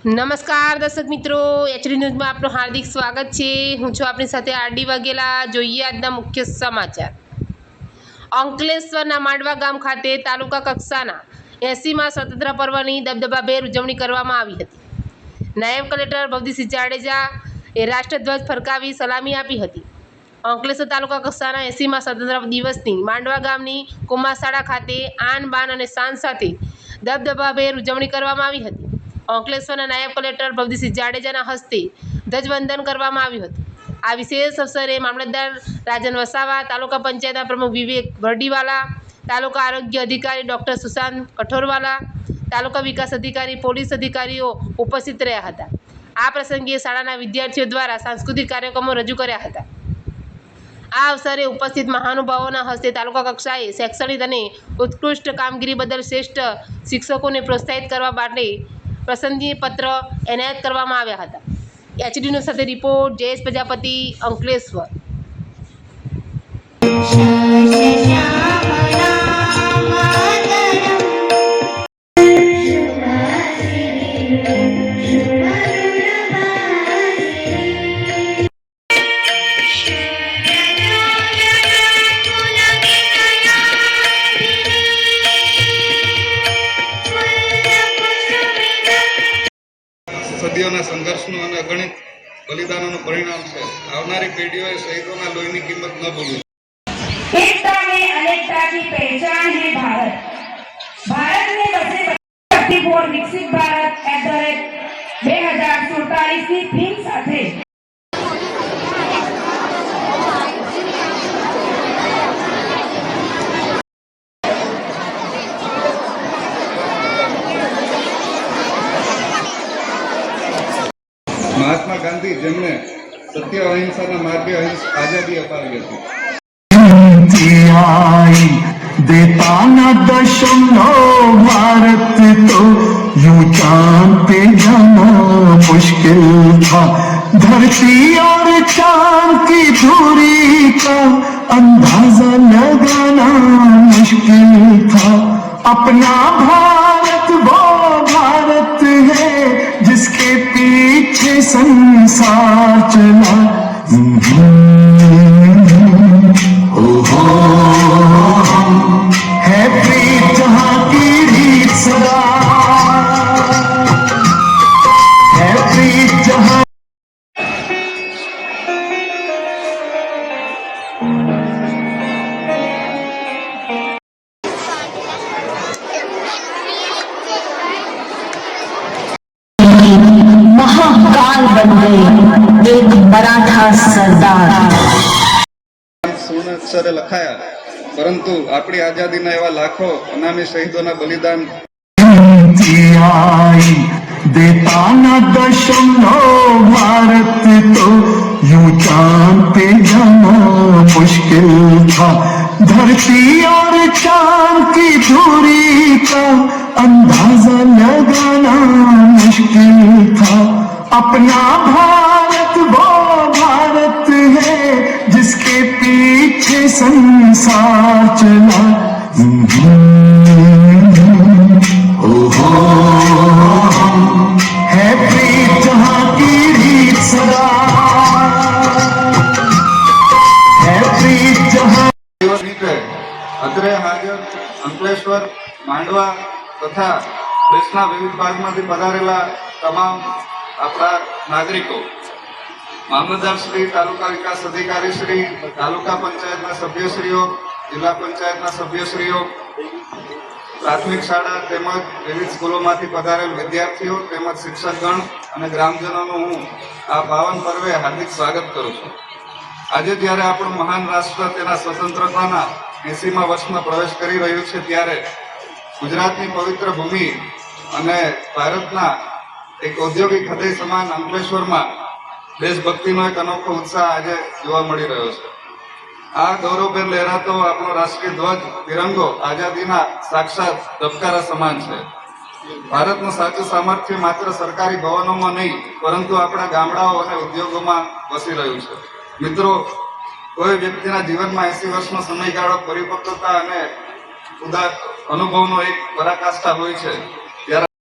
નમસ્કાર દર્શક મિત્રો, એચડી ન્યૂઝમાં આપનું હાર્દિક સ્વાગત છે। હું છું આપણી સાથે આરડી વાઘેલા। જોઈએ આજના મુખ્ય સમાચાર। અંકલેશ્વરના માંડવા ગામ ખાતે તાલુકા કક્ષાના 80મા સ્વતંત્ર પર્વની દબદબાભેર ઉજવણી કરવામાં આવી હતી। નાયબ કલેક્ટર ભવદીસિંહ જાડેજાએ રાષ્ટ્રધ્વજ ફરકાવી સલામી આપી હતી। અંકલેશ્વર તાલુકા કક્ષાના 80મા સ્વતંત્ર દિવસની માંડવા ગામની કુમારશાળા ખાતે આન બાન અને શાન સાથે દબદબાભેર ઉજવણી કરવામાં આવી હતી। અંકલેશ્વરના નાયબ કલેક્ટર ભવદીસિંહ જાડેજાના હસ્તે ધ્વજવંદન કરવામાં આવ્યું હતું। આ વિશેષ અવસરે મામલતદાર રાજન વસાવા, તાલુકા પંચાયતના પ્રમુખ વિવેક વર્ડીવાલા, તાલુકા આરોગ્ય અધિકારી ડૉક્ટર સુશાંત કઠોરવાલા, તાલુકા વિકાસ અધિકારી, પોલીસ અધિકારીઓ ઉપસ્થિત રહ્યા હતા। આ પ્રસંગે શાળાના વિદ્યાર્થીઓ દ્વારા સાંસ્કૃતિક કાર્યક્રમો રજૂ કર્યા હતા। આ અવસરે ઉપસ્થિત મહાનુભાવોના હસ્તે તાલુકા કક્ષાએ શૈક્ષણિક અને ઉત્કૃષ્ટ કામગીરી બદલ શ્રેષ્ઠ શિક્ષકોને પ્રોત્સાહિત કરવા માટે પ્રશસ્તિપત્ર એનાયત કરવામાં આવ્યા હતા। એચડી ન્યૂઝ સાથે રિપોર્ટ જયેશ પ્રજાપતિ, અંકલેશ્વર। સદીઓના સંઘર્ષનું અને અગણિત બલિદાનોનું પરિણામ છે। આવનારી પેઢીઓએ શહીદોના લોહીની કિંમત ન ભૂલવી। एकता में अनेकता की पहचान है भारत। भारत में बसे शक्तिपूर्ण विकसित भारत @2047 की थीम સાથે મહાત્મા ગાંધી જેમણે સત્ય અહિંસાના માર્ગે આઝાદી અપાવી હતી। देता न दशमलव भारत तो यूं चांद पे जाना मुश्किल था। धरती और चांद की दूरी का अंदाजा लगाना मुश्किल था। अपना भारत वो भारत है जिसके पीछे संसार चला। है प्रीत जहां की रीत सदा, है प्रीत जहां। महाकाल बन गए एक मराठा सरदार। સુવર્ણ અક્ષરે લખાયા, પરંતુ આપણી આઝાદીના એવા લાખો અનામી શહીદોના બલિદાન देता न दशमलव भारत तो यूं चांद पे जाना मुश्किल था। धरती और चांद की दूरी का अंदाजा लगाना मुश्किल था। अपना भारत वो भारत है जिसके पीछे संसार चला। है प्रीत जहां की रीत सदा, है प्रीत जहां। અત્રે હાજર અંકલેશ્વર, માંડવા તથા દેશના વિવિધ ભાગમાંથી પધારેલા તમામ આપણા નાગરિકો, મામલતદાર શ્રી, તાલુકા વિકાસ અધિકારી શ્રી, તાલુકા પંચાયતના સભ્યશ્રીઓ, જિલ્લા પંચાયતના સભ્યશ્રીઓ, પ્રાથમિક શાળા તેમજ વિવિધ સ્કૂલોમાંથી પધારેલ વિદ્યાર્થીઓ તેમજ શિક્ષકગણ અને ગ્રામજનોનું હું આ પાવન પર્વે હાર્દિક સ્વાગત કરું છું। આજે જ્યારે આપણું મહાન રાષ્ટ્ર તેના સ્વતંત્રતાના 80મા વર્ષમાં પ્રવેશ કરી રહ્યું છે, ત્યારે ગુજરાતની પવિત્ર ભૂમિ અને ભારતના એક ઔદ્યોગિક હૃદય સમાન અંકલેશ્વરમાં દેશભક્તિનો એક અનોખો ઉત્સાહ આજે જોવા મળી રહ્યો છે। આ ગૌરવભેર લહેરાતો આપણો રાષ્ટ્રીય ધ્વજ તિરંગો આઝાદીના સાક્ષાત ધબકારા સમાન છે। ભારતનું સાચું સામર્થ્ય માત્ર સરકારી ભવનોમાં નહીં, પરંતુ આપણા ગામડાઓ અને ઉદ્યોગોમાં વસી રહ્યું છે। મિત્રો, કોઈ વ્યક્તિના જીવનમાં 80 વર્ષનો સમયગાળો પરિપક્વતા અને અનુભવનો એક પરાકાષ્ઠા હોય છે।